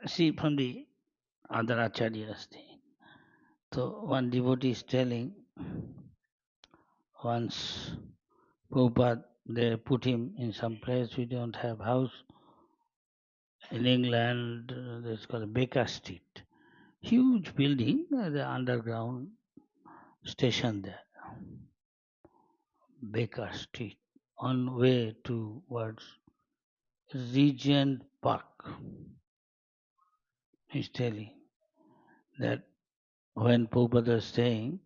See from the other acharyas thing. So one devotee is telling once Prabhupada, they put him in some place we don't have house. In England, it's called Baker Street. Huge building, the underground station there. Baker Street. On way towards Regent Park. He's telling that when Prabhupada was staying,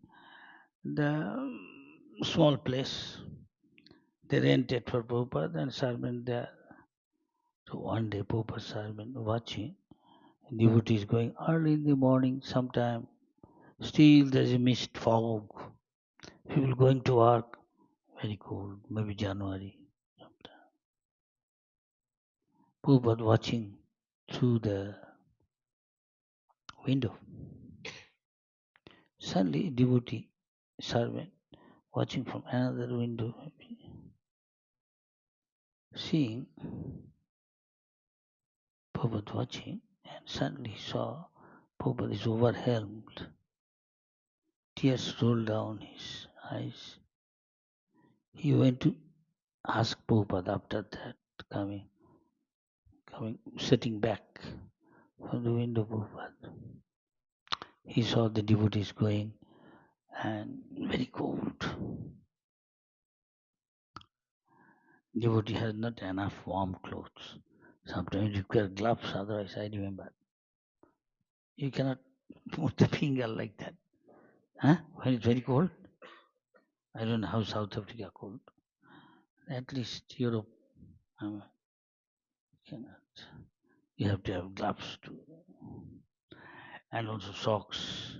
the small place they rented for Prabhupada and servant there. So one day Prabhupada's servant watching, devotees going early in the morning sometime, still there's a mist fog. People going to work, very cold, maybe January. Sometime. Prabhupada watching through the window. Suddenly devotee servant watching from another window, seeing Prabhupada watching, and suddenly saw Prabhupada is overwhelmed. Tears rolled down his eyes. He went to ask Prabhupada after that, coming, sitting back from the window, Prabhupada. He saw the devotees going and very cold. Devotee has not enough warm clothes. Sometimes you wear gloves, otherwise I remember. You cannot put the finger like that. Huh? When it's very cold. I don't know how South Africa cold. At least Europe, um, cannot. You have to have gloves too. And also socks,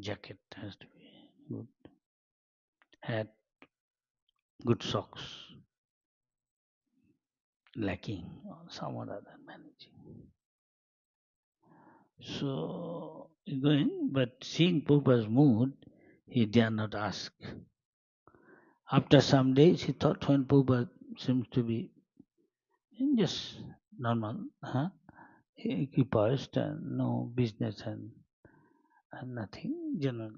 jacket has to be good. Hat, good socks, lacking or some or other managing. So going, but seeing Prabhupada's mood, he dare not ask. After some days, he thought when Prabhupada seems to be just normal, equipped and no business and nothing, general,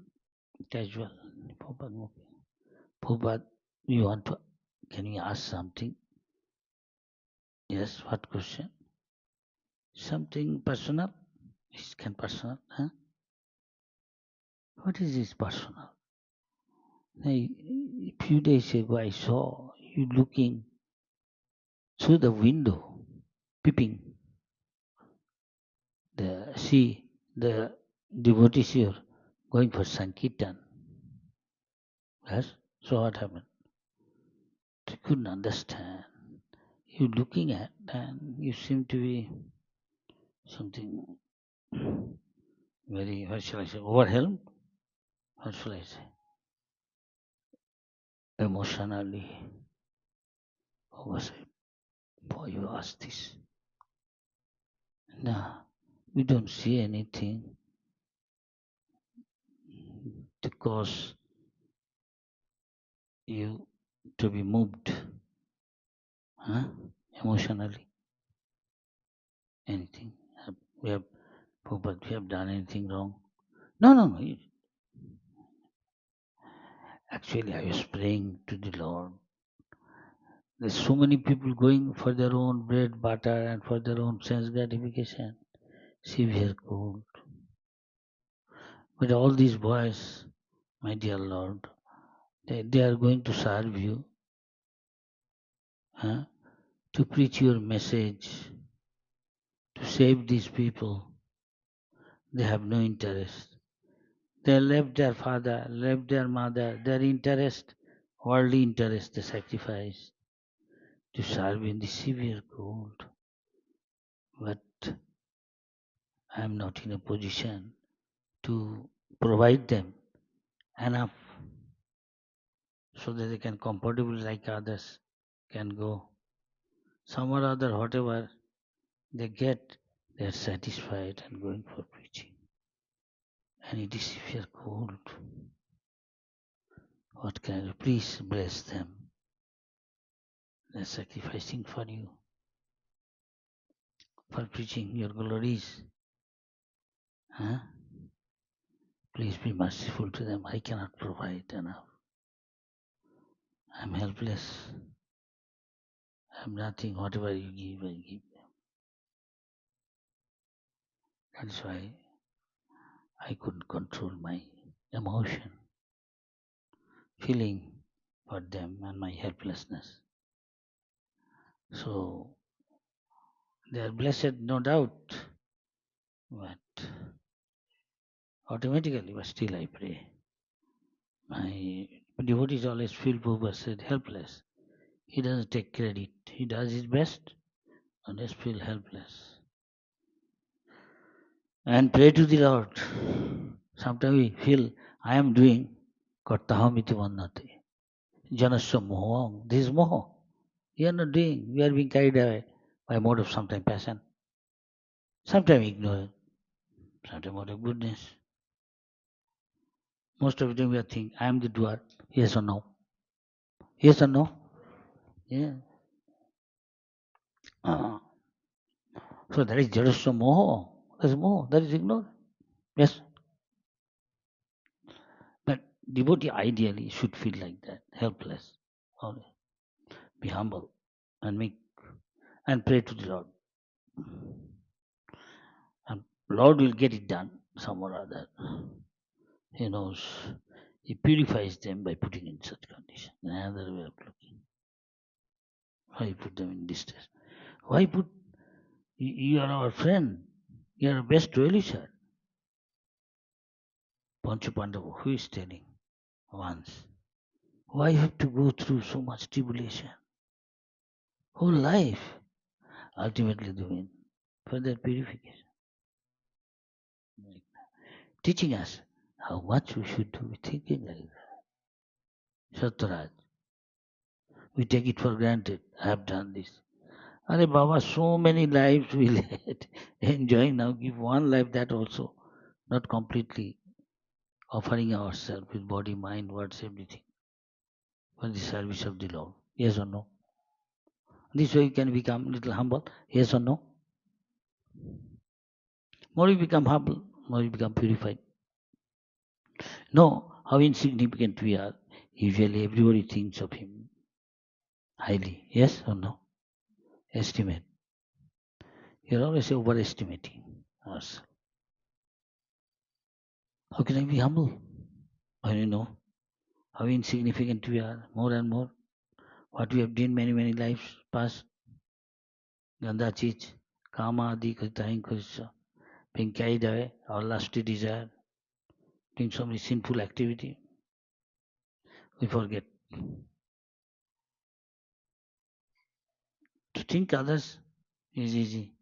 casual. Prabhupada moving. Prabhupada, you want to, can you ask something? Yes, what question? Something personal? This can personal, huh? What is this personal? A few days ago I saw you looking through the window, peeping. The devotees here going for Sankirtan. Yes? So what happened? They couldn't understand. You looking at and you seem to be something very, what shall I say, overwhelmed? What shall I say? Emotionally overwhelmed. Why you ask this? No, we don't see anything to cause you to be moved, huh? Emotionally. Anything. We have, but we have done anything wrong. No, no, no. Actually, I was praying to the Lord. There's so many people going for their own bread, butter, and for their own sense gratification. Severe cold. But all these boys, my dear Lord, they are going to serve you, huh? To preach your message, to save these people. They have no interest. They left their father, left their mother, their interest, worldly interest, they sacrifice to serve in the severe cold. But I am not in a position to provide them enough so that they can comfortably, like others, can go. Some or other, whatever they get, they are satisfied and going for preaching. And it is severe cold. What can I do? Please bless them. They are sacrificing for you. for preaching your glories. Huh? Please be merciful to them. I cannot provide enough. I'm helpless. I'm nothing. Whatever you give, I give them. That's why I couldn't control my emotion, feeling for them and my helplessness. So they are blessed, no doubt, but automatically, but still I pray. My devotees always feel Prabhupada said helpless. He doesn't take credit. He does his best and just feel helpless. And pray to the Lord. Sometimes we feel I am doing kartahamiti vannate. Janasya moho. This is moho. We are not doing. We are being carried away by mode of sometimes passion, sometimes ignorance, sometimes mode of goodness. Most of the time we are thinking, I am the doer. Yes or no? Yes or no? Yeah. Uh, so that is Jadasya moho. That is moho. That is ignorance. Yes. But devotee ideally should feel like that, helpless. Always. Be humble and meek and pray to the Lord. And Lord will get it done some or other. He knows. He purifies them by putting in such condition. Another way of looking. Why put them in distress? Why put you are our friend? You are our best well-wisher. Pancha Pandava, who is telling once? Why have to go through so much tribulation? Whole life, ultimately they win for their purification. Teaching us how much we should do thinking like that. Sataraj, we take it for granted. I have done this. Are Baba, so many lives we led. Enjoying now, give one life that also. Not completely offering ourselves with body, mind, words, everything for the service of the Lord. Yes or no? This way you can become little humble. Yes or no? More you become humble, more you become purified. Know how insignificant we are. Usually everybody thinks of him highly. Yes or no? Estimate. You're always overestimating us. How can I be humble? When you know how insignificant we are, more and more. What we have done many, many lives past. Ganda chich, kama adi kritahin kurisha. Being carried away, our lusty desire, doing so many sinful activity. We forget. To think others is easy.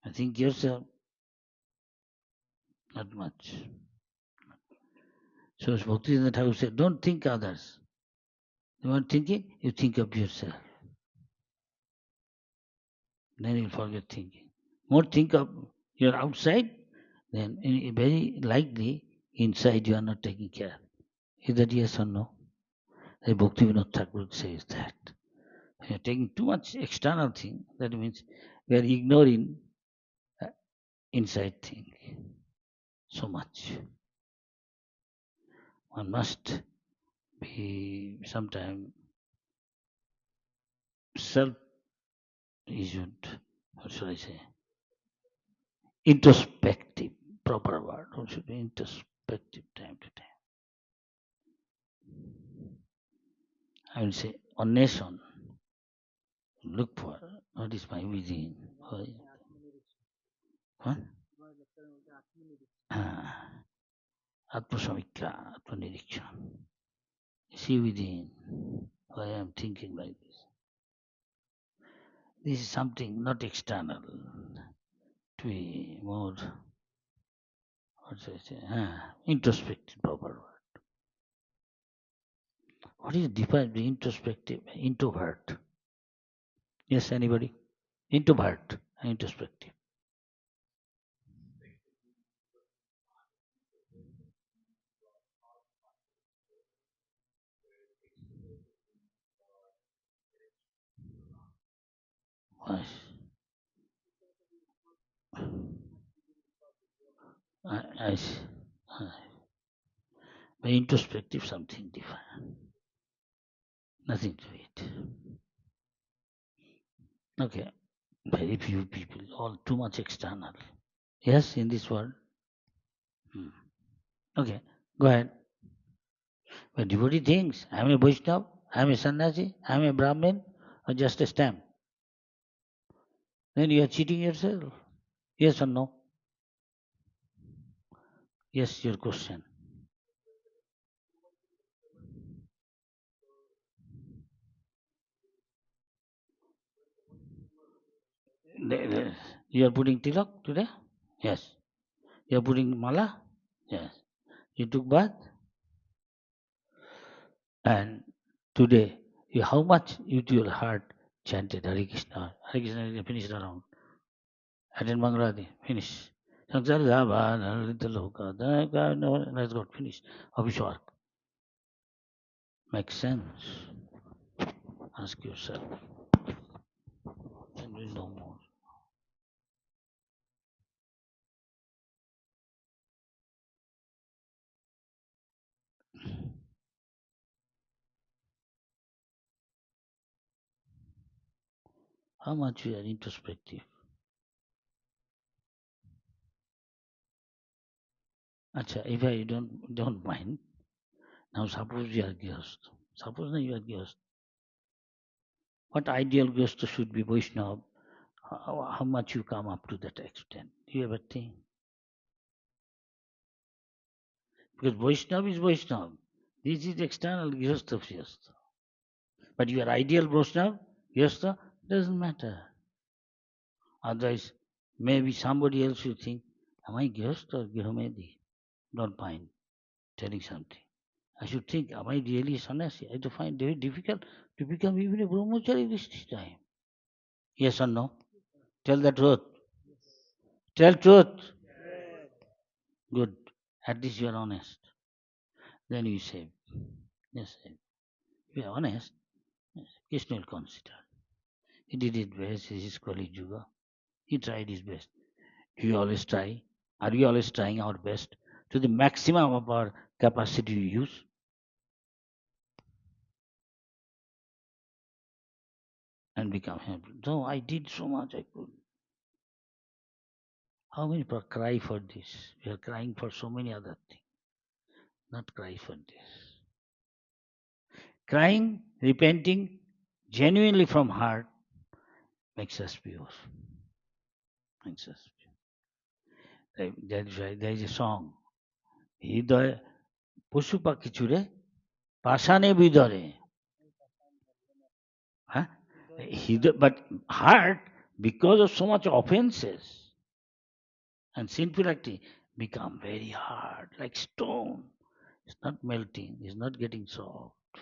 I think yourself, not much. So Bhakti Thakur said, don't think others. You want thinking, you think of yourself. Then you'll forget thinking. More think of your outside, then very likely inside you are not taking care. Is that yes or no? The Bhakti Vinod Thakur says that. We are taking too much external thing. That means we are ignoring uh, inside thing so much. One must be sometime self. You should, what should I say? Introspective, proper word. What should be introspective time to time? I will say on nation. Look for what is my within. What? Atmasamikra, Atmanirikshan. See within why I am thinking like this. This is something not external. To be more, what should I say? Introspective, proper word. What is the difference between introspective and introvert? Yes, anybody? Introvert and introspective. Yes. I see. Uh, By introspective, something different. Nothing to it. Okay. Very few people, all too much external. Yes, in this world. Hmm. Okay, go ahead. But devotee thinks, I'm a Vaishnava, I'm a sannyasi, I'm a Brahmin, or just a stamp. Then you are cheating yourself. Yes or no? Yes, your question. You are putting tilak today? Yes. You are putting mala? Yes. You took bath? And today, how much you to your heart chanted Hare Krishna? Hare Krishna is finished around. Attend Mangaladi, finish. Sansar Dava, Nalita Loka, that's got finished. Office work. Makes sense. Ask yourself. And we know more. How much we are introspective. Acha, if I don't mind, now suppose you are Gyast. Suppose now you are Gyast. What ideal Gyast should be Vaishnava? How much you come up to that extent? Do you ever think? Because Vaishnava is Vaishnava. This is external Gyasta Vyasta. But your ideal Vaishnava, Vyasta, doesn't matter. Otherwise, maybe somebody else will think, am I Gyasta or Grihamedi? Don't mind telling something. I should think, am I really sannyasi? I find it very difficult to become even a brahmachari this time. Yes or no? Tell the truth. Tell truth. Good. At least you are honest. Then you say, yes, if you are honest, yes, Krishna will consider. He did his best. This is Kali Yuga. He tried his best. Do you always try? Are we always trying our best to the maximum of our capacity to use and become happy? No, I did so much I could. How many people cry for this? We are crying for so many other things, not cry for this. Crying, repenting, genuinely from heart makes us pure. Makes us pure. That is why there is a song. হৃদয় পশু পাখি চুরে পাষাণে বিদরে. Huh? But heart, because of so much offenses and sinful activity, become very hard, like stone. It's not melting, it's not getting soft.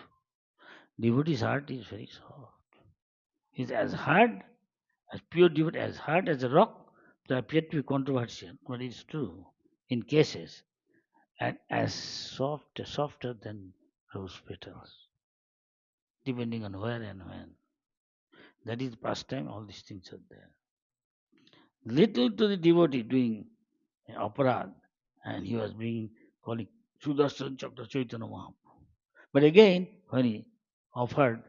Devotee's heart is very soft. It's as hard as pure devotee, as hard as a rock. They appear to be controversial, but it's true in cases, and as softer than rose petals, depending on where and when. That is pastime, all these things are there. Little to the devotee doing aparad, and he was being calling Sudarshan Chakra Chaitanya Mahaprabhu. But again, when he offered,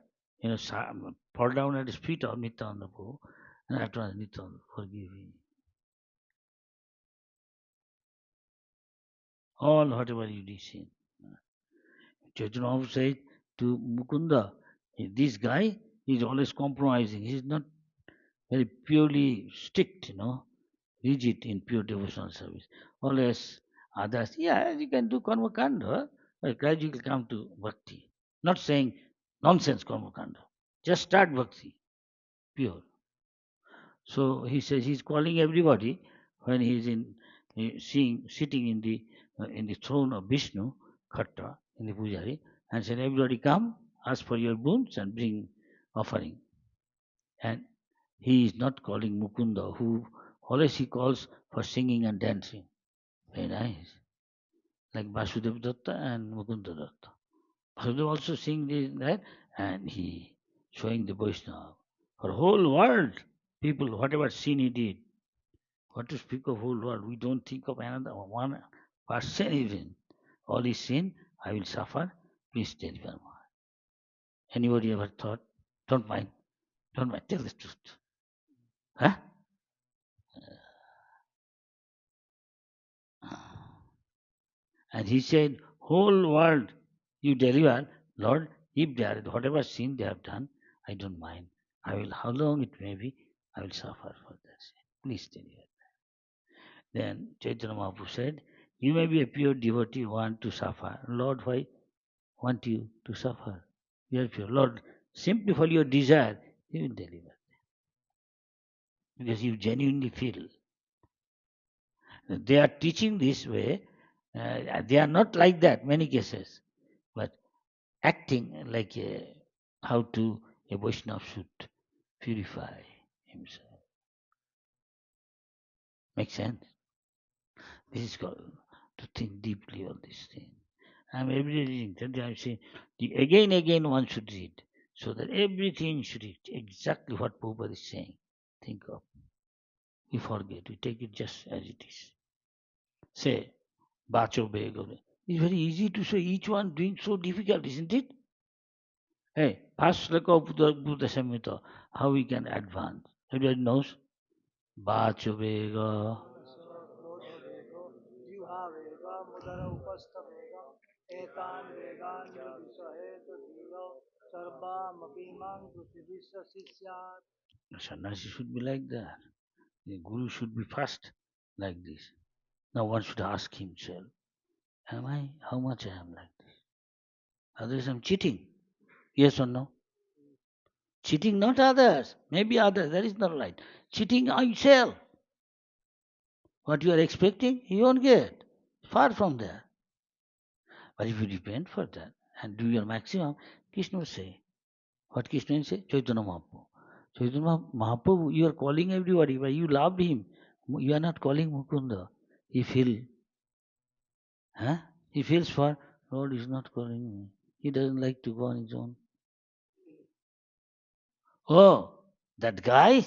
fall down at his feet of Nityananda Prabhu, and after Nityananda, forgive me. All whatever you did sin. Chaitanya Mahaprabhu said to Mukunda, this guy is always compromising. He's not very purely strict, rigid in pure devotional service. Always others, yeah, you can do karma kanda, but gradually come to bhakti. Not saying nonsense karma kanda. Just start bhakti, pure. So he says he's calling everybody when he's sitting in the throne of Vishnu, Khatta, in the Pujari, and said, everybody come, ask for your boons and bring offering. And he is not calling Mukunda, who always he calls for singing and dancing. Very nice. Like Vasudev Datta and Mukunda Datta. Vasudev also sing that, and he showing the Vaishnava. For whole world, people, whatever sin he did, What to speak of whole world? We don't think of another one person even. All is sin, I will suffer. Please deliver me. Anybody ever thought? Don't mind. Don't mind. Tell the truth. Huh? And he said, whole world you deliver, Lord, if they are whatever sin they have done, I don't mind. I will, how long it may be, I will suffer for that sin. Please deliver. Then Chaitanya Mahaprabhu said, you may be a pure devotee, want to suffer. Lord, why want you to suffer? You are pure. Lord, simply for your desire, He will deliver. Because you genuinely feel. They are teaching this way. They are not like that, many cases. But acting like how to a Vaishnava should purify himself. Make sense? This is called to think deeply on this thing. I'm every reading. I'm saying again one should read so that everything should read exactly what Prabhupada is saying. Think of. We forget. We take it just as it is. Say, Bacho Begore. It's very easy to say each one doing so difficult, isn't it? Hey, first look of Buddha Samhita, how we can advance. Everybody knows? Bacho Bega. Sannyasi should be like that. The Guru should be fast like this. Now one should ask himself, am I, how much I am like this? Otherwise I'm cheating. Yes or no? Cheating not others. Maybe others. That is not right. Cheating yourself. What you are expecting, you won't get. Far from there. But if you repent for that and do your maximum, Krishna will say. What Krishna will say? Chaitanya Mahaprabhu. Chaitanya Mahaprabhu, you are calling everybody, but you loved him. You are not calling Mukunda. He feels, huh? He feels for, Lord is not calling me. He doesn't like to go on his own. Oh, that guy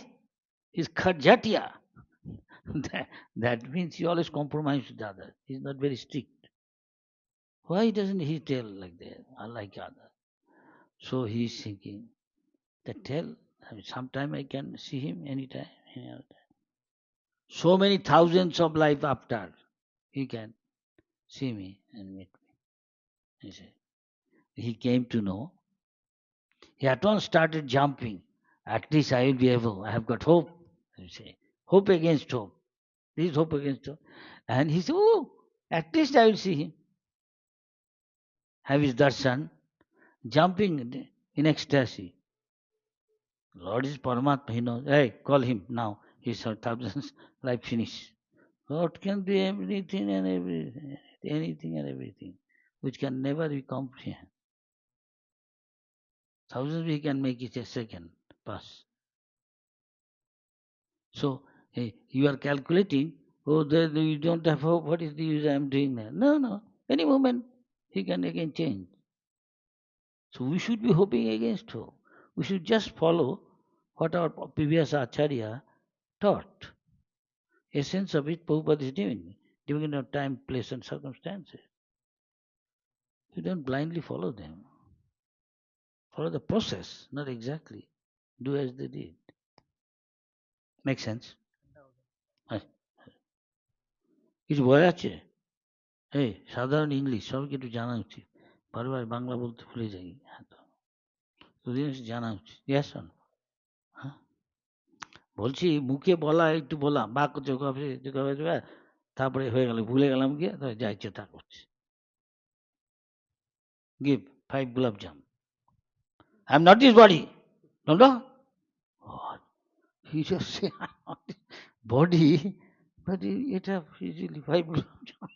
is Kharjatia. that means he always compromises with others. He's not very strict. Why doesn't he tell like that, unlike others? So he's thinking that tell, sometime I can see him anytime, any other time. So many thousands of life after, he can see me and meet me. He said. He came to know. He at once started jumping. At least I will be able. I have got hope. You say, hope against hope. This is hope against hope. And he said, oh, at least I will see him. Have his darshan, jumping in ecstasy. Lord is Paramatma, he knows. Hey, call him now. His thousands life finished. Lord can do everything and everything, anything and everything, which can never be comprehended. Thousands we can make it a second pass. So you are calculating, oh, you don't have hope. What is the use I am doing that? No, no. Any moment he can again change. So we should be hoping against hope. We should just follow what our previous Acharya taught. Essence of it, Prabhupada is giving, depending on time, place, and circumstances. You don't blindly follow them. Follow the process, not exactly. Do as they did. Make sense? কিছু বোঝা যাচ্ছে এই সাধারণ English সবাইকে একটু জানা উচিত বারবার বাংলা বলতে ভুলে যাই দুদিন জানা উচিত ইয়াস হ্যাঁ বলছি মুখে বলা একটু বললাম বাক তারপরে হয়ে গেল ভুলে গেলাম গিয়ে যা ইচ্ছে তা করছি give 5 gulab jam I am not this body no no what he just say I'm not this body but it have easily 5 gulab jam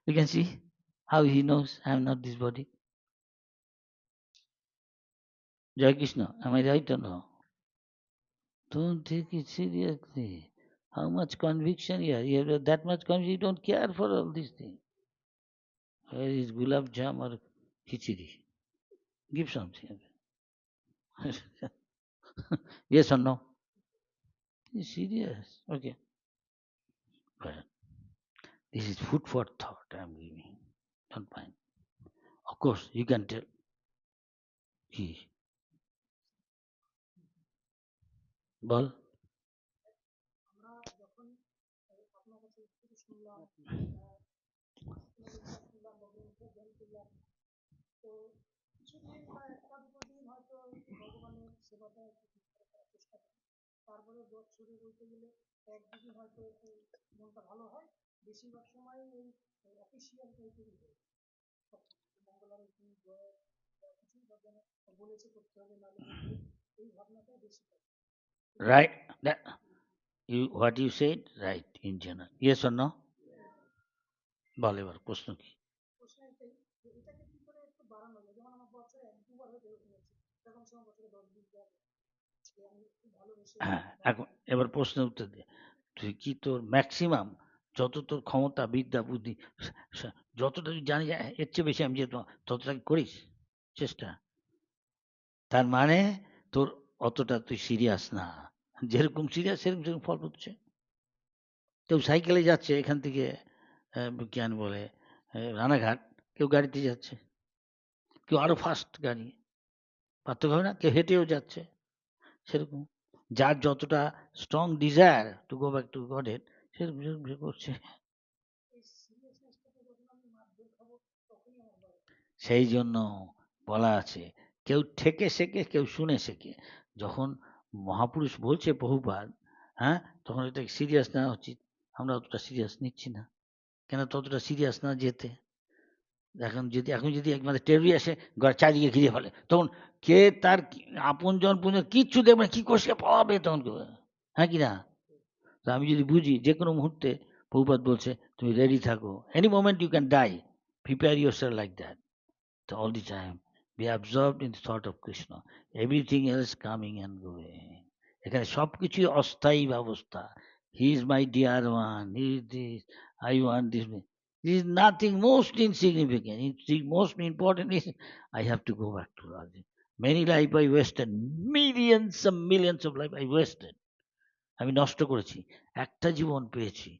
you can see how he knows I am not this body Jai Krishna am I right or no don't take it seriously how much conviction here you have that much conviction you don't care for all these things where is gulab jam or khichdi give something yes or no He's serious. Okay. But this is food for thought I'm giving. Don't mind. Of course, you can tell. He, ball. Right? That, what you said, right, in general. Yes or no? বল এবার প্রশ্ন কি? হ্যাঁ, এখন এবার প্রশ্নের উত্তর দে। তুই কি তোর ম্যাক্সিমাম যত তোর ক্ষমতা, বিদ্যা, বুদ্ধি, যতটা তুই জানি যে এর চেয়ে বেশি আমি যেহেতু ততটা কি করিস চেষ্টা? তার মানে তোর অতটা তুই সিরিয়াস না। যেরকম সিরিয়াস সেরকম সেরকম ফল হচ্ছে। কেউ সাইকেলে যাচ্ছে এখান থেকে কেন বলে রানাঘাট, কেউ গাড়িতে যাচ্ছে, কেউ আরো ফাস্ট গাড়ি, পার্থক্য হবে না? কেউ হেঁটেও যাচ্ছে। সেরকম যার যতটা strong desire to go back to গডের, সেরকম সেরকম সে করছে। সেই জন্য বলা আছে কেউ ঠেকে শেখে, কেউ শুনে শেখে। যখন মহাপুরুষ বলছে বহুবার, হ্যাঁ, তখন এটা সিরিয়াস নেওয়া উচিত। আমরা অতটা সিরিয়াস নিচ্ছি না। কেন ততটা সিরিয়াস না যেতে? এখন যদি একমাত্র টেররি আসে চারিদিকে ঘিরে ফেলে, তখন কে তার আপনজন পুঞ্জন কিচ্ছু দেখবে না, কি কষে পাওয়াবে তখন হ্যাঁ কি না? তো আমি যদি বুঝি যে কোনো মুহূর্তে, প্রভুপাদ বলছে তুমি রেডি থাকো, any moment you can die, prepare yourself like that. So all the time be absorbed in the thought of Krishna. Everything else coming and going. এখানে সবকিছুই অস্থায়ী ব্যবস্থা। He is my dear one. He is this. I want this. This is nothing most insignificant. Most important is I have to go back to Radha. Many life I wasted. Millions of life I wasted. আমি নষ্ট করেছি। একটা জীবন পেয়েছি,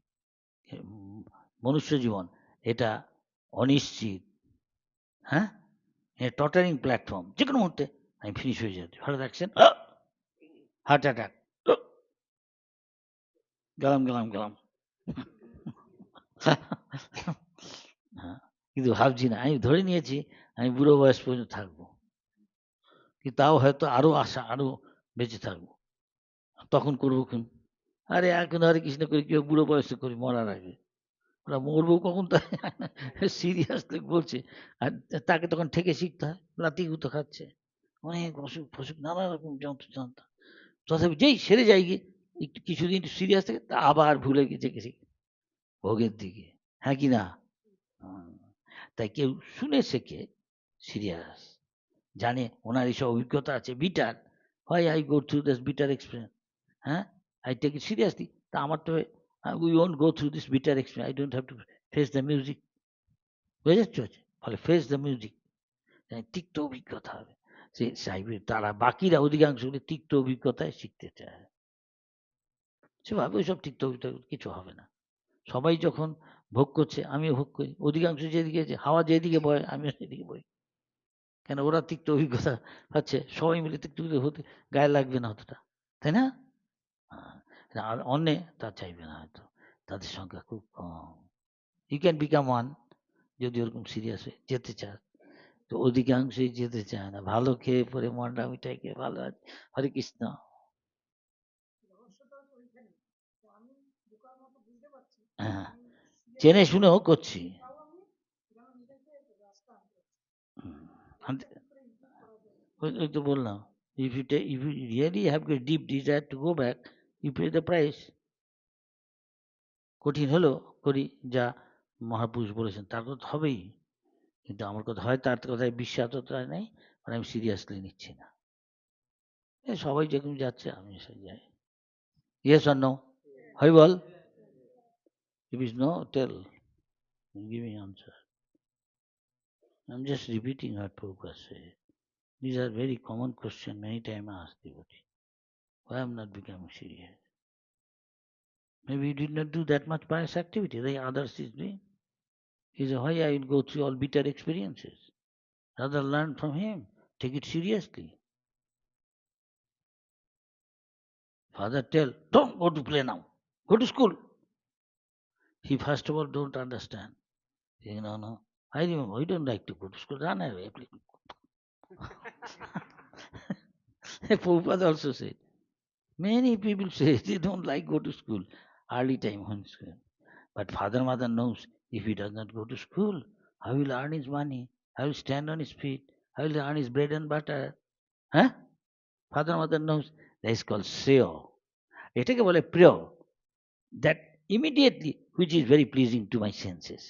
মনুষ্য জীবন। এটা অনিশ্চিত। হ্যাঁ, টটারিং platform, যে কোনো মুহূর্তে আমি ফিনিশ হয়ে যাচ্ছি। হঠাৎ অ্যাক্সিডেন্ট, হার্ট অ্যাটাক, গেলাম গেলাম গেলাম। হ্যাঁ, কিন্তু ভাবছি না, আমি ধরে নিয়েছি আমি বুড়ো বয়স পর্যন্ত থাকবো, কিন্তু তাও হয়তো আরো আশা, আরো বেঁচে থাকবো। তখন করবো কোন? আরে এখন হরে কৃষ্ণ করে কেউ বুড়ো বয়সে করি মরার আগে। ওরা মরবো কখন তা সিরিয়াসলি বলছে। আর তাকে তখন থেকে শিখতে হয়, লাতি গুঁতো খাচ্ছে, অনেক অসুখ ফসুখ, নানা রকম যন্ত্রণা। তথাপি যেই সেরে যায় গিয়ে একটু কিছুদিন সিরিয়াস থাকে, তা আবার ভুলে গেছে গেছে ভোগের দিকে। হ্যাঁ কি না? হুম। তাই কেউ শুনে শেখে সিরিয়াস, জানে ওনার এইসব অভিজ্ঞতা আছে বিটার, হয় I go through this bitter experience, হ্যাঁ, আই টেক ইট সিরিয়াসলি। তা আমার তো we won't go through this bitter experience, I don't have to face the music. বুঝেছ? ফলে ফেস দ্য মিউজিক, তিক্ত অভিজ্ঞতা হবে। সে সাহেবের তারা বাকিরা অধিকাংশ তিক্ত অভিজ্ঞতায় শিখতে চায়। সে ভাবে ওইসব তিক্ত অভিজ্ঞতা কিছু হবে না। সবাই যখন ভোগ করছে আমিও ভোগ করি, অধিকাংশ যেদিকে হাওয়া যেদিকে বয় আমিও সেদিকে বই। কেন ওরা তিক্ত অভিজ্ঞতা পাচ্ছে, সবাই মিলে তিক্ত অভিজ্ঞতা হতে গায়ে লাগবে না অতটা, তাই না? আর অন্যে তা চাইবে না হয়তো, তাদের সংখ্যা খুব কম। ইউ ক্যান বিকাম ওয়ান, যদি ওরকম সিরিয়াস হয়ে যেতে চায়। তো অধিকাংশই যেতে চায় না, ভালো খেয়ে পরে মন্ডা মিঠাই খেয়ে ভালো আছে, হরে কৃষ্ণ। হ্যাঁ, জেনে শুনেও করছি। হুম, ওই তো বললাম, if you really have a deep desire to go back, you pay the price. কঠিন হলেও করি, যা মহাপুরুষ বলেছেন তার কথা হবেই। কিন্তু আমার কথা হয় তার কথায় বিশ্বাসতা নেই, মানে আমি সিরিয়াসলি নিচ্ছি না। সবাই যেরকম যাচ্ছে আমি সেই যাই। Yes or no? হয় বল। If it's no, tell. Give me answer. I'm just repeating what Prabhupada said. These are very common questions, many times asked devotee. Why I'm not becoming serious? Maybe he did not do that much pious activity like others is doing. He said, why I will go through all bitter experiences? Rather learn from him. Take it seriously. Father tell, don't go to play now. Go to school. He first of all don't understand. No, no. I remember, we don't like to go to school. Run away, please. Prabhupada also said, many people say they don't like go to school. Early time when school. But father mother knows if he does not go to school, how will earn his money? How will stand on his feet? How will earn his bread and butter? Huh? Father mother knows that is called শ্রেয় এটাকে বলে প্রিয় that immediately which is very pleasing to my senses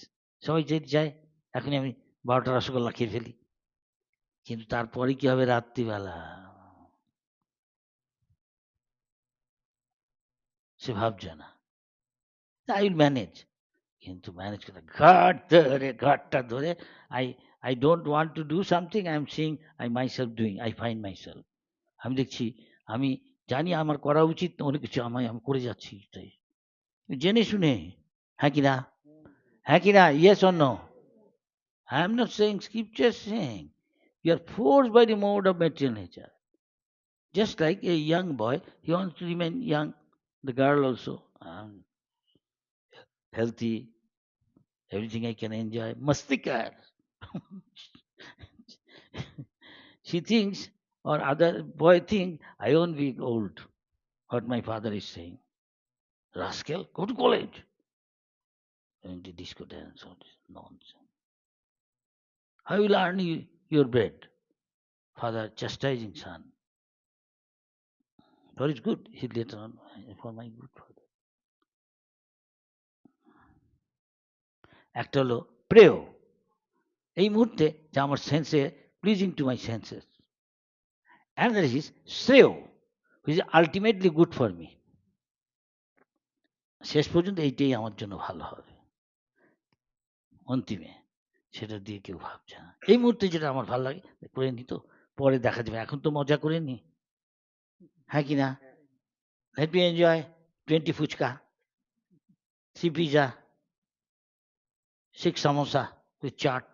সবাই যেতে চায় এখনই আমি 12টা রসগোল্লা খেয়ে ফেলি কিন্তু তারপরে কি হবে রাত্রিবেলা সে ভাবছে না আই উইল ম্যানেজ কিন্তু ম্যানেজ করে ঘাটটা ধরে I I don't want to do something I am seeing I myself doing I find myself আমি দেখছি আমি জানি আমার করা উচিত অনেক কিছু আমি করে যাচ্ছি তাই জেনে শুনে হ্যাঁ কি না হ্যাঁ কি না yes or no I am not saying scripture is saying you are forced by the mode of material nature. Just like a young boy, he wants to remain young. The girl also, healthy, everything I can enjoy. Mastikar. She thinks, or other boy think, I won't be old. What my father is saying. Rascal, go to college. And the disco dance, all this nonsense. How will earn your bread? Father chastising son. For his good, he later on, for my good father. একটা হলো প্রেয় এই মুহূর্তে যা আমার সেন্সে pleasing to my senses and is শ্রেয় which is ultimately good for me শেষ পর্যন্ত এইটাই আমার জন্য ভালো হবে অন্তিমে সেটা দিয়ে কেউ ভাবছে না এই মুহূর্তে যেটা আমার ভালো লাগে করে নি তো পরে দেখা যাবে এখন তো মজা করে নি হ্যাঁ কি না let me enjoy 20 fuchka 3 pizza 6 samosa with chaat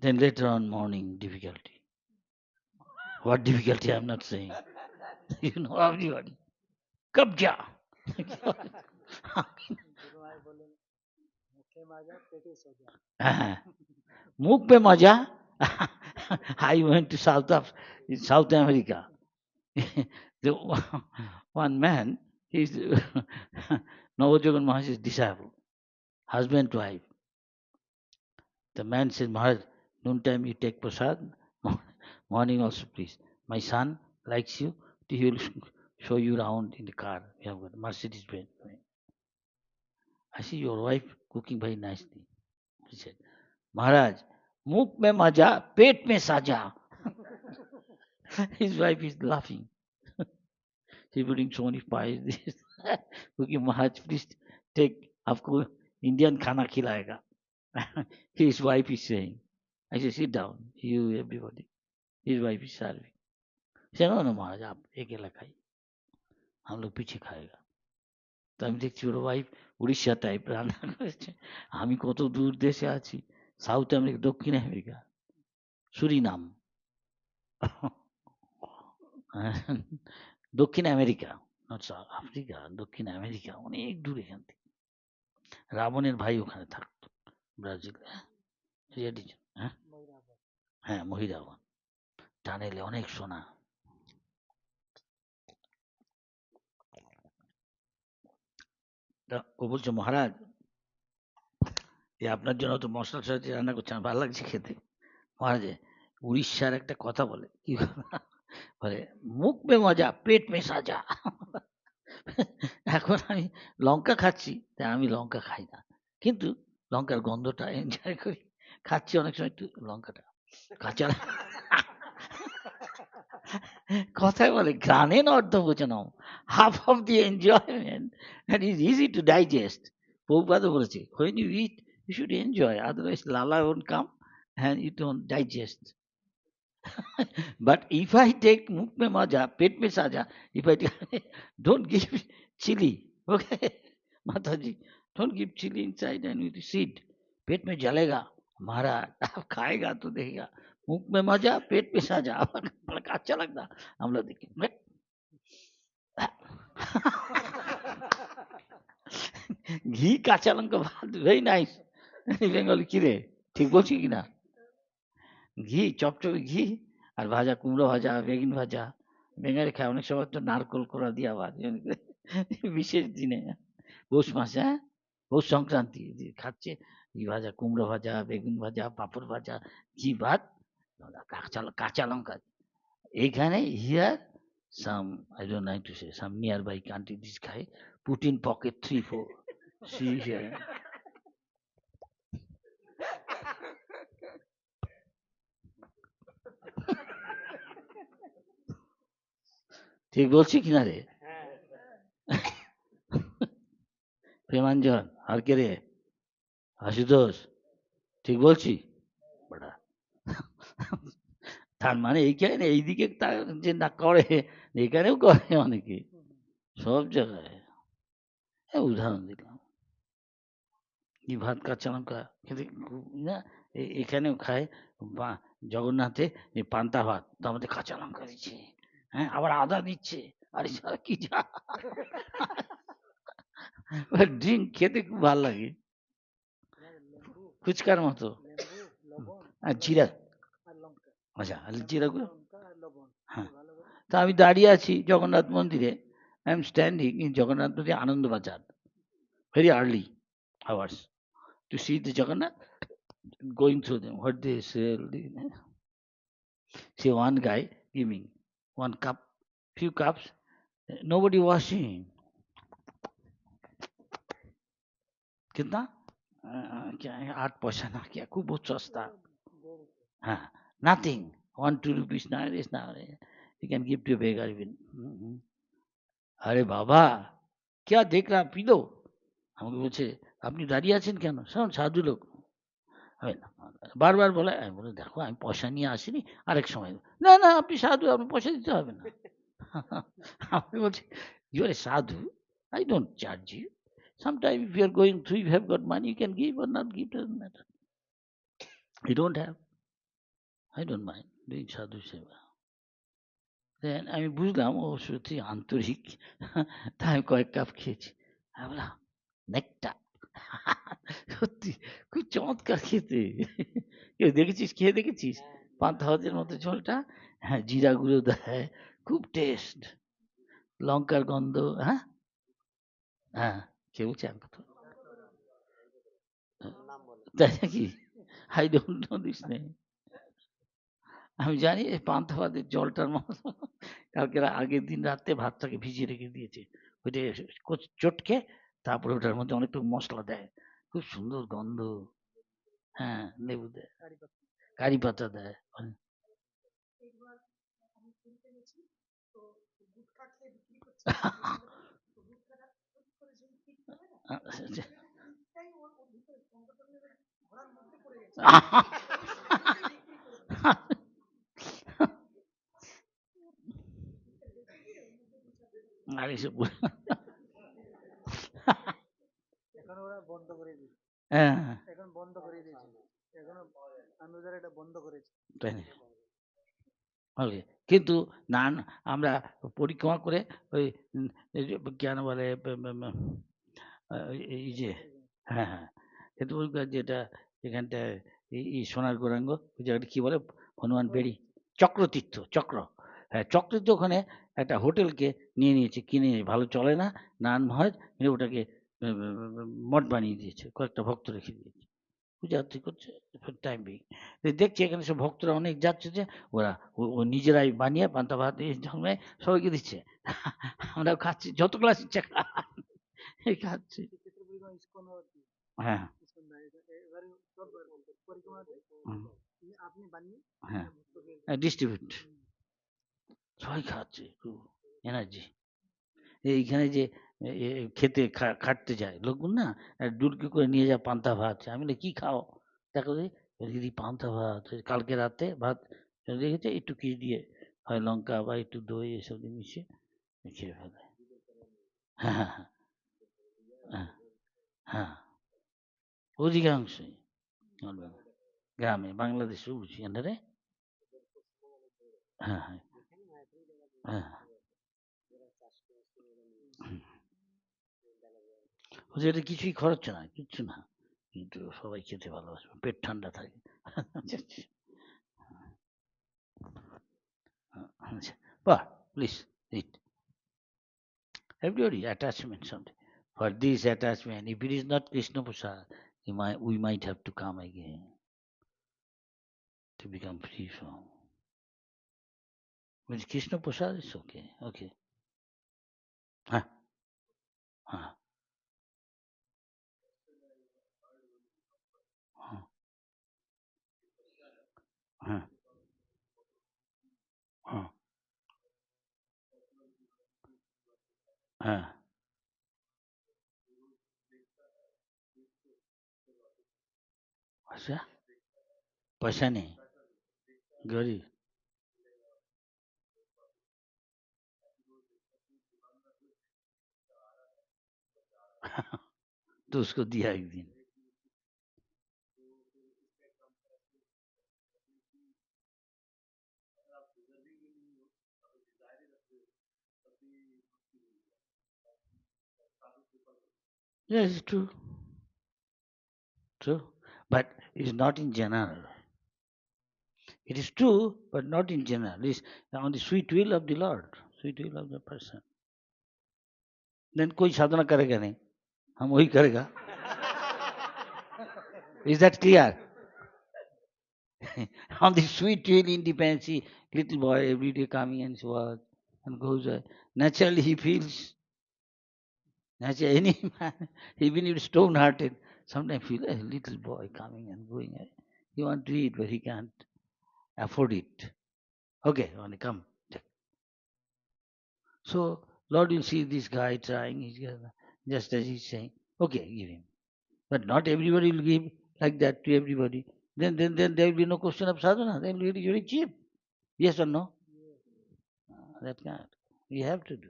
then later on morning difficulty what difficulty I'm not saying you know everybody कब्जा मुख पे मजा I went to South America. The one man, he's Navajogan Maharaj's disciple, husband wife. The man said, Maharaj, noontime you take prasad, morning also please. My son likes you, he will show you around in the car. We have got Mercedes Benz. I see your wife cooking very nicely. He said, Maharaj, मुख में मजा पेट में साजा. His wife is laughing. She's putting so many pies. Cooking Maharaj, please take आपको Indian खाना खिलाएगा. His wife is saying. I said, sit down, you everybody. His wife is serving. He said, no, no, Maharaj, आप अकेला खाइए. हम लोग पीछे खाएगा. তো আমি দেখছি ওর ওয়াইফ উড়িষ্যা টাইপ রান্না করেছে আমি কত দূর দেশে আছি সাউথ আমেরিকা দক্ষিণ আমেরিকা সুরিনাম দক্ষিণ আমেরিকা নট সাউথ আফ্রিকা দক্ষিণ আমেরিকা অনেক দূর এখান থেকে রাবণের ভাই ওখানে থাকতো ব্রাজিল হ্যাঁ হ্যাঁ মহিরাবণ টানেলে অনেক সোনা ও বলছে মহারাজ আপনার জন্য তো মশলা টশলা দিয়ে রান্না করছে আমার ভালো লাগছে খেতে মহারাজ উড়িষ্যার একটা কথা বলে কি বলে মুখ মে মজা পেট মে সাজা এখন আমি লঙ্কা খাচ্ছি তাই আমি লঙ্কা খাই না কিন্তু লঙ্কার গন্ধটা এনজয় করি খাচ্ছি অনেক সময় একটু লঙ্কাটা কাঁচা কথায় বলে ঘ্রাণেন অর্ধ ভোজনম half of the enjoyment that is easy to digest Prabhupada বলেছে when you eat you should enjoy otherwise lala won't come and you don't digest but if I take mukh mein maja pet mein saja if I don't give chili. Okay, Mataji, don't give chili inside and with seed. पेट में जलेगा महाराज, आप खाएगा तो देखेगा मुंह में मजा पेट में साजा। बड़ा अच्छा लगता हम लोग देखे। ঘি কাঁচা লঙ্কা ভাত, ভেরি নাইস। বেঙ্গলি কিরে ঠিক বলছি কিনা? ঘি চপচপে ঘি আর ভাজা কুমড়ো ভাজা বেগুন ভাজা বেঙ্গালি খায় অনেক সময় তো নারকোল কোড়া দিয়ে আবার বিশেষ দিনে পৌষ মাসে, হ্যাঁ পৌষ সংক্রান্তি খাচ্ছে ঘি ভাজা কুমড়ো ভাজা বেগুন ভাজা পাঁপড় ভাজা ঘি ভাত কাঁচা কাঁচা লঙ্কা। এইখানে here some I don't like to say some nearby country this খাই put in pocket 3-4 see here. ঠিক বলছি কিনা রে? প্রেমাঞ্জন আর কে রে? আশুতোষ ঠিক বলছি? বড়া তার মানে এইখানে এইদিকে যে না করে এখানেও করে অনেকে সব জায়গায়। উদাহরণ দিলাম কি ভাত কাঁচা লঙ্কা খেতে না এখানেও খায় বা জগন্নাথে এই পান্তা ভাত তার মধ্যে কাঁচা লঙ্কা দিচ্ছে, হ্যাঁ আবার আদা দিচ্ছে, আরে সারা কি যা ড্রিঙ্ক খেতে খুব ভালো লাগে ফুচকার মতো। আর জিরা, আচ্ছা জিরা গুঁড়ো, হ্যাঁ তা আমি দাঁড়িয়ে আছি জগন্নাথ মন্দিরে, I am standing in Jagannath মন্দির আনন্দ বাজার very early hours to see the Jagannath going through them. What they sell, see one guy giving one cup, few cups, nobody washing. कितना क्या है 8 पैसा ना क्या खूब बहुत सस्ता, हाँ nothing 1-2 rupees nowadays now you can give to a beggar even. अरे बाबा क्या देख रहा पी लो, আমাকে বলছে আপনি দাঁড়িয়ে আছেন কেন, শোন সাধু লোক হবে না, বারবার বলে আমি বলে দেখো আমি পয়সা নিয়ে আসিনি আরেক সময়, না না আপনি সাধু আপনি পয়সা দিতে হবে না। আমি বলছি you are a sadhu, I don't charge you, sometime if you are going through you have got money you can give or not give, doesn't matter, you don't have, I don't mind doing sadhu seva. Then আমি বুঝলাম ও সত্যি আন্তরিক, তাই আমি কয়েক cup খেয়েছি, আমি বললাম নেকটা সত্যি খুব চমৎকার খেতে। কেউ দেখেছিস খেয়ে দেখেছিস পান্তা ভাতের মতো ঝোলটা, হ্যাঁ জিরা গুঁড়ো দেয় খুব টেস্ট, লঙ্কার গন্ধ, হ্যাঁ হ্যাঁ কে বলছে আমি তো তাই নাকি, I don't know this name. আমি জানি এই পান্তা ভাতের জলটার মতো কালকে আগের দিন রাতে ভাতটাকে ভিজিয়ে রেখে দিয়েছে, ওইটা চটকে তারপরে ওটার মধ্যে অনেকটুকু মশলা দেয় খুব সুন্দর গন্ধ, হ্যাঁ লেবু দেয় কারি পাতা দেয়। আর এসব হ্যাঁ তাই না? ওকে কিন্তু না আমরা পরিক্রমা করে ওই কেন বলে এই যে হ্যাঁ হ্যাঁ কিন্তু যেটা এখানটায় এই সোনার গৌরাঙ্গ ওই জায়গাটা কি বলে হনুমান বেড়ি চক্রতীর্থ চক্র, হ্যাঁ চক্রতীর্থ ওখানে একটা হোটেলকে নিয়ে নিয়েছে কিনে ভালো চলে না নান মহাজ ওটাকে মঠ বানিয়ে দিয়েছে, কয়েকটা ভক্ত রেখে দিয়েছে পূজা আরতি করছে টাইম বিং, দেখছি এখানে সব ভক্তরা অনেক যাচ্ছে যে ওরা ও নিজেরাই বানিয়ে পান্তা ভাত জন্মে সবাইকে দিচ্ছে, আমরাও খাচ্ছি যত ক্লাস ইচ্ছা খাচ্ছি। হ্যাঁ হ্যাঁ ডিস্ট্রিবিউট সবাই খাচ্ছে খুব এনার্জি। এইখানে যে খেতে খাটতে যায় লোকগুলো না ডুলকি করে নিয়ে যায় পান্তা ভাত, আমি বলি কি খাও দেখো দিদি পান্তা ভাত কালকে রাতে ভাত রেখেছে একটু কি দিয়ে হয় লঙ্কা বা একটু দই এসব দিয়ে মিশিয়ে খেয়ে ফেলে, হ্যাঁ, হ্যাঁ, হ্যাঁ, অধিকাংশই বলবে না। গ্রামে বাংলাদেশেও বুঝি এনারে। হ্যাঁ, হ্যাঁ, হ্যাঁ, হুম। বলছে এটা কিছুই খরচ না, কিচ্ছু না। কিন্তু সবাই খেতে ভালোবাসবে, পেট ঠান্ডা থাকে। আচ্ছা, বাহ, please eat. Everybody attachment something. For this attachment, if it is not Krishna Prasad, we might have to come again to become free from. With Krishna Prasad, it's okay. Okay. Huh? Huh? Huh? Huh? Huh? Huh? अच्छा, पैसा नहीं, गरीब। तो उसको दिया एक दिन। Yes, it's true. True. But it's not in general. It is true, but not in general. It's on the sweet will of the Lord, sweet will of the person. Then कोई साधना करेगा नहीं, हम वही करेगा. Is that clear? On the sweet will independency, little boy every day coming and work and goes. Naturally, he feels. Naturally, any man, even if stone hearted, sometimes feel a little boy coming and going. He want to eat, but he can't afford it. Okay, only come. So Lord will see this guy trying, just as he's saying, okay, give him. But not everybody will give like that to everybody. Then there will be no question of sadhana. Then will be very cheap. Yes or no? That kind. We have to do.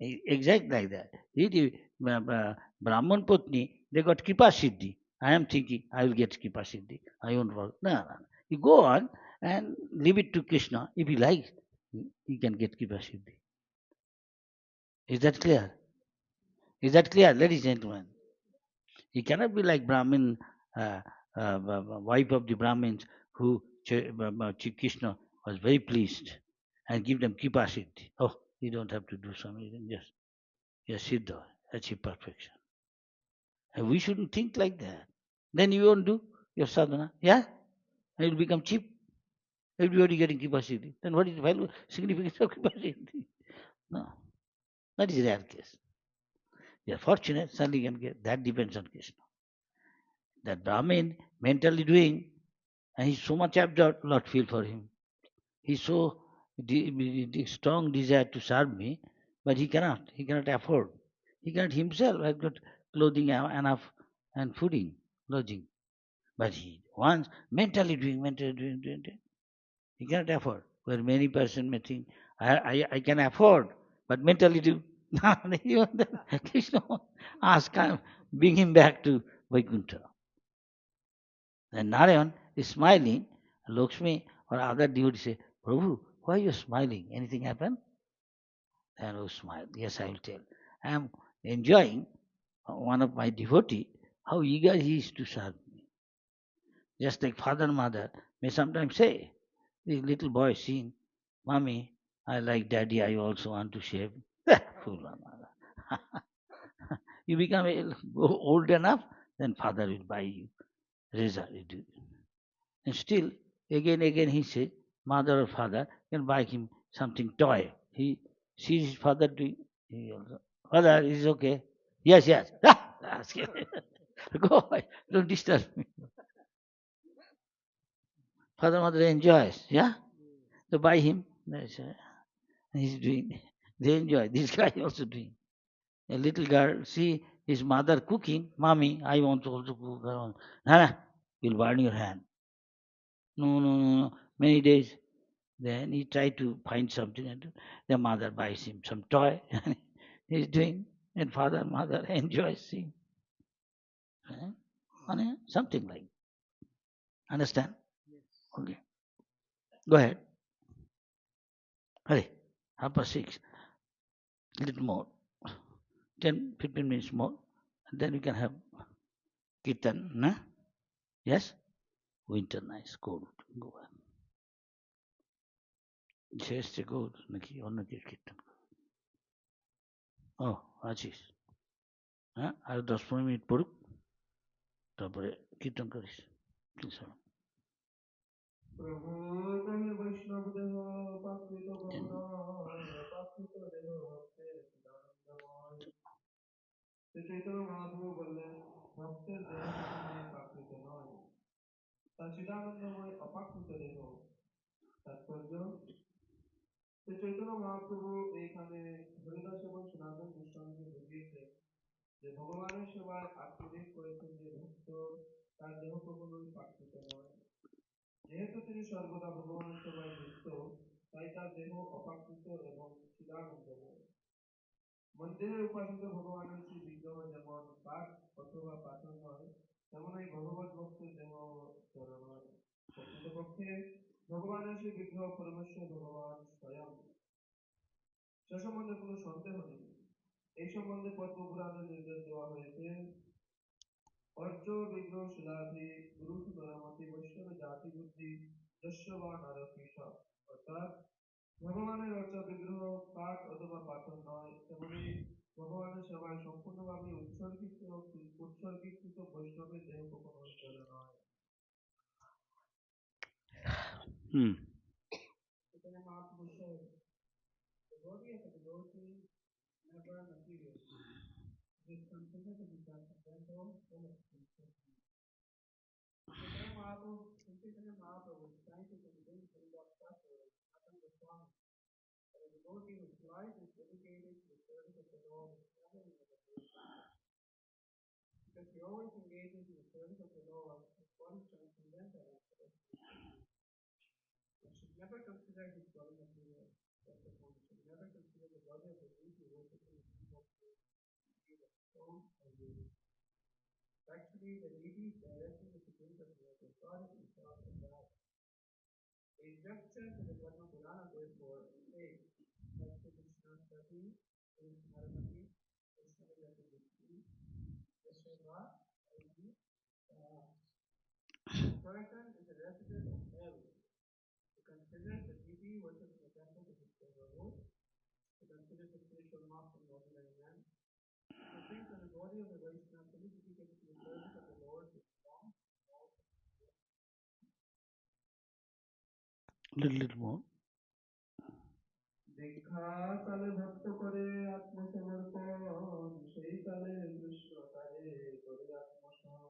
Exact like that. Brahman Putni, they got Kripa Siddhi. I am thinking, I will get Kripa Siddhi. I won't work. No, no, no. You go on and leave it to Krishna. If he likes, he can get Kripa Siddhi. Is that clear? Is that clear, ladies and gentlemen? He cannot be like Brahmin, wife of the Brahmins, who Krishna was very pleased and give them Kripa Siddhi. Oh, you don't have to do something, just Siddha, achieve perfection. And we shouldn't think like that. Then you won't do your sadhana. Yeah? And it will become cheap. Everybody getting Kripa Siddhi. Then what is the value, significance of Kripa Siddhi? No, that is a rare case. You are fortunate, suddenly you can get. That depends on Krishna. That Brahmin mentally doing, and he's so much absorbed, Lord feel for him. He's so strong desire to serve me, but he cannot afford. He cannot himself have got clothing enough and fooding, lodging. But he wants mentally doing. He cannot afford. Where many person may think, I can afford, but mentally do. Even then, Krishna ask him, bring him back to Vaikuntha. And Narayan is smiling. Lakshmi or other devotees say, Prabhu, why are you smiling? Anything happen? And oh, smile. Yes, I will tell. I am enjoying one of my devotee, how eager he is to serve me. Just like father and mother may sometimes say, the little boy seeing, Mommy, I like daddy, I also want to shave. Fool of mother. You become old enough, then father will buy you razor. And still, again he says, mother or father can buy him something toy. He sees his father doing, he also, father, is okay? Yes, yes. Ask him. Go away, don't disturb me. Father, mother enjoys, yeah? So buy him. He's doing, they enjoy. This guy also doing. A little girl, see his mother cooking, mommy, I want to also cook. Nana, you'll burn your hand. No, no, no, no. Many days. Then he tried to find something, and the mother buys him some toy. He's doing. and father, mother enjoy seeing. Eh? Something like. Understand? Okay. Go ahead. Hurry. 6:30. Little more. 10, 15 minutes more. And then we can have kirtan. Nah? Yes? Winter nice, cold. Go on. শেষে good নাকি অন্য কিছু কীর্তন? ও আছিস, হ্যাঁ আর 10-15 minute পড়ুক, তারপরে কীর্তন করিস। প্রভু কহে বৈষ্ণব দেহ পাকৃত গহনায় অপাকৃত দেহ ভক্তের চিদানন্দময়। শ্রী চৈতন্য মহাপ্রভু বললেন, ভক্তের দেহ কখনোই প্রাকৃত নয়, তা চিদানন্দময় অপাকৃত দেহ। তাৎপর্য, শ্রী চৈতন্য মহাপ্রভু এইখানে হরিদাস এবং সনাতন গোস্বামীকে বুঝিয়েছেন যে ভগবানের সেবায় আত্মনিয়োগ করেছেন যে ভক্ত, তার দেহ কখনোই প্রাকৃত নয়। যেহেতু তিনি সর্বদা ভগবানের সেবায় যুক্ত, তাই তার দেহ অপাকৃত এবং চিদানন্দময়। মন্দিরে উপাসিত ভগবানের শ্রী বিগ্রহ যেমন কাঠ অথবা পাথর নয়, তেমনই ভগবত ভক্তের দেহ জড় নয়। প্রকৃতপক্ষে ভগবানের শ্রী বিগ্রহ পরমেশ্বর ভগবান স্বয়ং, সে সম্বন্ধে কোনো সন্দেহ নেই। এই সম্বন্ধে পদ্মপুরাণে নির্দেশ দেওয়া হয়েছে, অর্য বিগ্রহ শিলাধি গুরু সুতরামতি বৈষ্ণব জাতি বুদ্ধি যস্য বা নারকীশ। অর্থাৎ ভগবানের অর্চা বিগ্রহ কাঠ অথবা পাথর নয়, তেমনি ভগবানের সেবায় সম্পূর্ণভাবে উৎসর্গীকৃত বৈষ্ণবের দেহ কখনোই জড় নয়। এখানে মহাপুরুষ the body of a devotee is never material. It is considered to be transcendental and extensive. Chaitanya Mahaprabhu is trying to convince Haridas Thakur and Sanatana Goswami that a devotee whose life is dedicated to the service of the Lord is never in a material body. Because he always engages in the service of the Lord, his body is transcendental instead of extensive. One should never consider his body material. Therefore, one should never consider the body of a devotee worshipping a single place, be it stone or wood. Actually, the deity is directly representative of God himself and that. A gesture to the Padma Purana therefore says, Satya Krishna Sati, Naramati, Krishna Yati Vishnu, Yashava, Aidi, a person is a resident of hell who considers the deity worshipped in the temple to be favorable, who considers the spiritual master nobler in man, who thinks that the body of the Vaishnava fully dedicated to the service of the Lord is strong, small, little more. দীক্ষা কালে ভক্ত করে আত্মসমর্পণ, সেই কালে কৃষ্ণ তারে করে আত্মসম।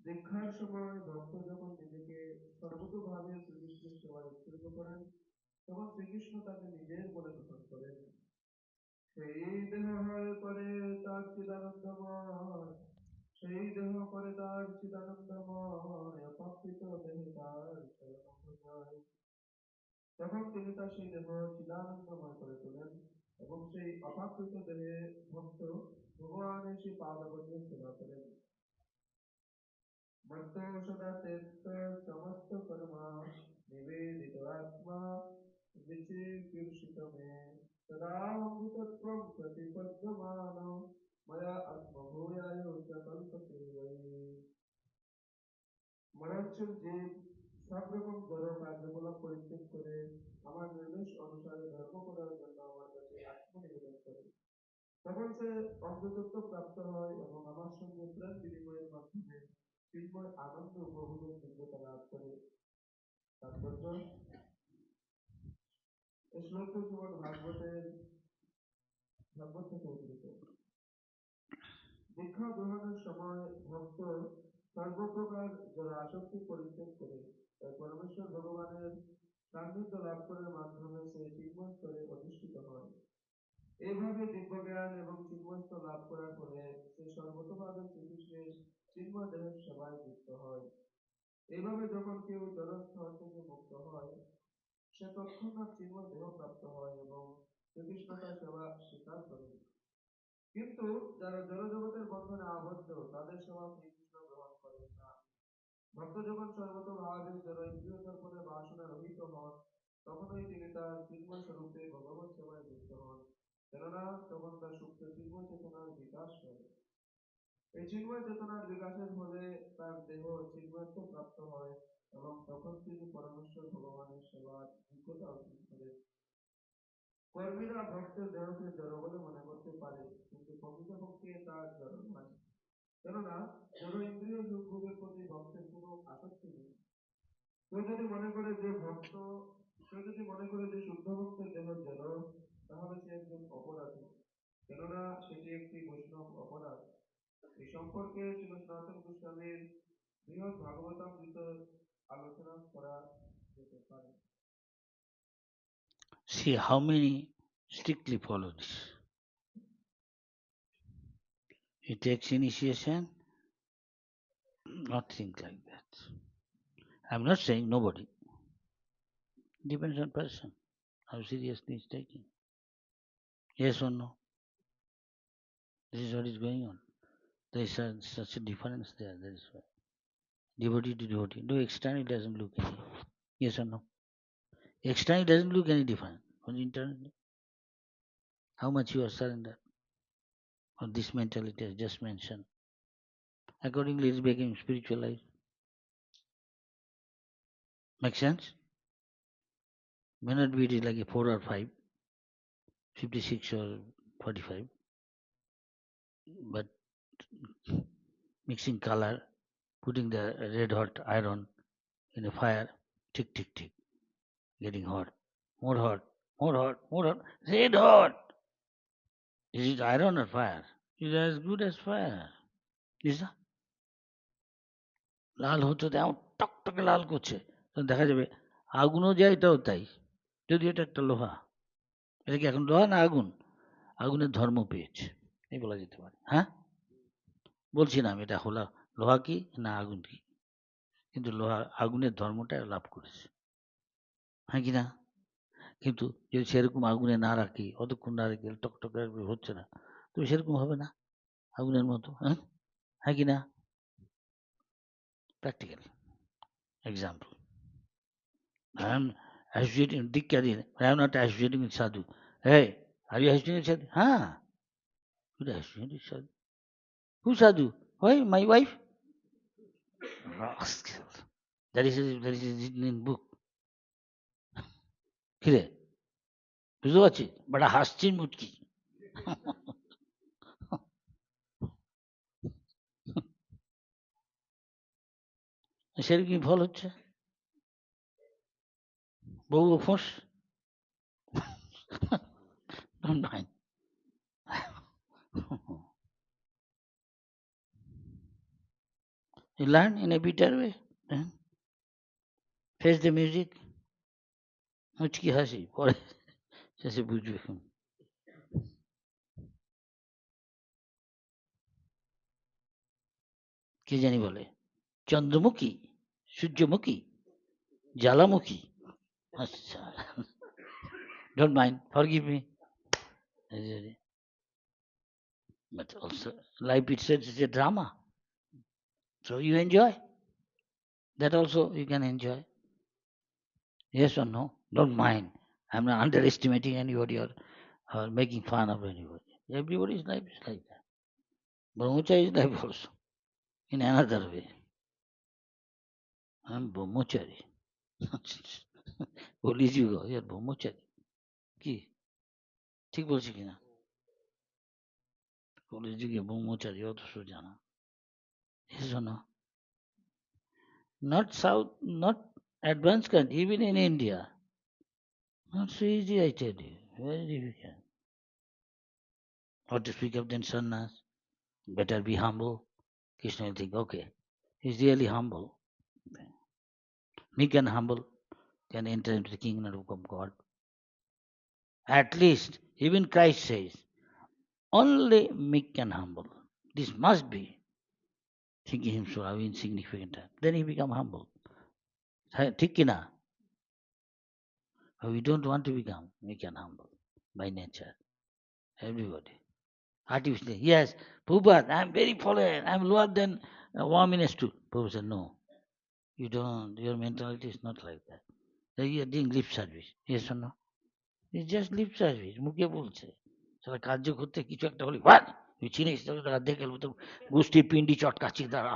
দীক্ষার সময় ভক্ত যখন নিজেকে সর্বতোভাবে শ্রীকৃষ্ণের সেবায় উৎসর্গ করেন, তখন শ্রীকৃষ্ণ তাকে নিজের বলে গ্রহণ করেন। সেই দেহ হয় করে তার চিদানন্দময়, সেই দেহ করে তার চিদানন্দময়, অপাকৃত দেহে তার চরণ। তখন তিনি তার সেই দেহ চিদানন্দময় করে তোলেন এবং সেই অপাকৃত দেহে ভক্ত ভগবানের সেই পাদপদ্মে সেবা করেন। মত্ত সদা তেত্ত সমস্ত কর্মা নিবেদিত আত্মা বিচিকীর্ষিত মে সদা অমৃতত্বম প্রতিপদ্যমান ময়া আত্মভূয়ায় কল্পতে বৈ। মরণশীল জীব সব রকম জড় কার্যকলাপ পরিত্যাগ করে আমার নির্দেশ অনুসারে ধর্ম করার জন্য আমার কাছে আত্মনিবেদন করে, তখন সে অমৃতত্ব প্রাপ্ত হয় এবং আমার সঙ্গে প্রেম বিনিময়ের মাধ্যমে চিন্ময় আনন্দ উপভোগের যোগ্যতা লাভ করে। তাৎপর্য, এই শ্লোকটি শ্রীমদ্ ভাগবত থেকে উদ্ধৃত। দীক্ষা গ্রহণের সময় ভক্ত সর্বপ্রকার জড় আসক্তি পরিত্যাগ করে তাই পরমেশ্বর ভগবানের সান্নিধ্য লাভ করার মাধ্যমে সে চিন্ময় স্তরে অধিষ্ঠিত হয়। এইভাবে দিব্যজ্ঞান এবং চিন্ময়ত্ব লাভ করার পরে সে সর্বতভাবে শ্রীকৃষ্ণের চিন্ময় দেহের সেবায় যুক্ত হয়। এইভাবে যখন কেউ জড়স্থল থেকে মুক্ত হয়, সে তৎক্ষণাৎ চিন্ময় দেহ প্রাপ্ত হয় এবং শ্রীকৃষ্ণ তার সেবা স্বীকার করেন। কিন্তু যারা জড়জগতের বন্ধনে আবদ্ধ তাদের সেবা শ্রীকৃষ্ণ গ্রহণ করেন না। ভক্ত যখন সর্বতোভাবে জড় ইন্দ্রিয় দর্পণে বাসনা রহিত হন, তখনই তিনি তার চিন্ময় স্বরূপে ভগবত সেবায় যুক্ত হন। কেননা তখন তার সুপ্ত চিন্ময় চেতনার বিকাশ হয়। এই চিন্ময় চেতনার বিকাশের ফলে তার দেহ চিন্ময়ত্ব প্রাপ্ত হয় এবং তখন তিনি পরমেশ্বর ভগবানের সেবার যোগ্যতা অর্জন করেন। কর্মীরা ভক্তের দেহকে জড় বলে মনে করতে পারে, কিন্তু প্রকৃতপক্ষে তা জড় নয়। কেননা জড় ইন্দ্রিয় সুখভোগের প্রতি ভক্তের কোনো আসক্তি নেই। কেউ যদি মনে করে যে ভক্ত কেউ যদি মনে করে যে শুদ্ধ ভক্তের দেহ জড়, তাহলে সে একজন অপরাধী। কেননা সেটি একটি বৈষ্ণব অপরাধ। এই সম্পর্কে শ্রীল সনাতন গোস্বামীর বৃহৎ ভাগবতামৃত আলোচনা করা যেতে পারে। See how many strictly follow this. He takes initiation, not think like that. I'm not saying nobody. Depends on person, how seriously he's taking. Yes or no? This is what is going on. There is such a difference there. That is why. Devotee to devotee. No, externally doesn't look any. Yes or no? Externally doesn't look any different. But internally, how much you are surrendered. Or this mentality I just mentioned. Accordingly, it's becoming spiritual life. Make sense? May not be it is like a 4 or 5, 56 or 45, but mixing color, putting the red hot iron in a fire, tick, tick, tick, getting hot, more hot, more hot, more hot, red hot. Is it iron or fire? It is as good as fire. Is that? লাল হতে এমন টকটকে লাল করছে, তখন দেখা যাবে আগুনও যায়, এটাও তাই, যদি এটা একটা লোহা। এটা কি এখন লোহা না আগুন? আগুনের ধর্ম পেয়েছে, এই বলা যেতে পারে। হ্যাঁ, বলছি না আমি এটা হলো লোহা কি না আগুন কি, কিন্তু লোহা আগুনের ধর্মটা লাভ করেছে, হ্যাঁ কি না? কিন্তু যদি সেরকম আগুনে না রাখি, অতক্ষণ না রেখে টকটকে হচ্ছে না, তো সেরকম হবে না আগুনের মতো। হ্যাঁ, হ্যাঁ কি না? Practical example. I am associating Dikya din. I am not associating with sadhu. Hey, are you associating with sadhu? Huh? You are associating with sadhu. Who sadhu? Why? My wife? Rascal. That is written in book. কিরে, বুঝতে পারছি, বড় হাসছিস মুটকি। সেরকম ফল হচ্ছে, বউ ফোঁস। Don't mind. You learn in a bitter way. Face the music. মুচকি হাসি, পরে শেষে বুঝবে। কে জানি বলে চন্দ্রমুখী, সূর্যমুখী, জ্বালামুখী। আচ্ছা, don't mind, forgive me. But also life itself is a drama, so you enjoy that also, you can enjoy. Yes or no? Don't mind, I'm not underestimating anybody or making fun of anybody. Everybody's life is like that. Brahmachari's life also in another way. I'm brahmachari. Holy যুগ, ইয়ার ব্রহ্মচারী কি ঠিক বলছি কিনা? College যুগে ব্রহ্মচারী অত সোজা না। Yes or no? Not South, not advanced country, even in India. Not so easy, I tell you. Very difficult. What to speak of then sannyas? Better be humble. Krishna will think, okay, he's really humble. Meek and humble can enter into the kingdom of God. At least, even Christ says, only meek and humble. This must be thinking himself how insignificant. Then he become humble. ঠিক কিনা? We don't want to become meek and humble by nature. Everybody. Artificially. Yes, Prabhupada, I'm very fallen. I'm lower than a worm in a stool. Prabhupada said, no, you don't. Your mentality is not like that. You are doing lip service. Yes or no? It's just lip service. মুখে বলছে সারা কার্য করতে কিছু একটা হলে what তুই চিনিস তোকে তারা দেখে তো গোষ্ঠী পিন্ডি চটকাচ্ছি তারা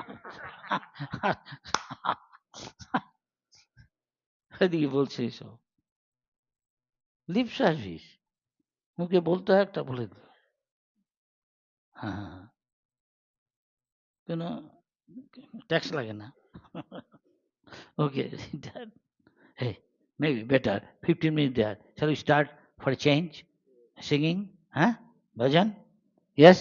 এদিকে বলছে এসব লিপ সার্ভিস মুখে বলতে হয় একটা বলে দিল হ্যাঁ হ্যাঁ হ্যাঁ কোনো ট্যাক্স লাগে না ওকে hey maybe better 15 minutes there shall we start for a change singing huh bhajan yes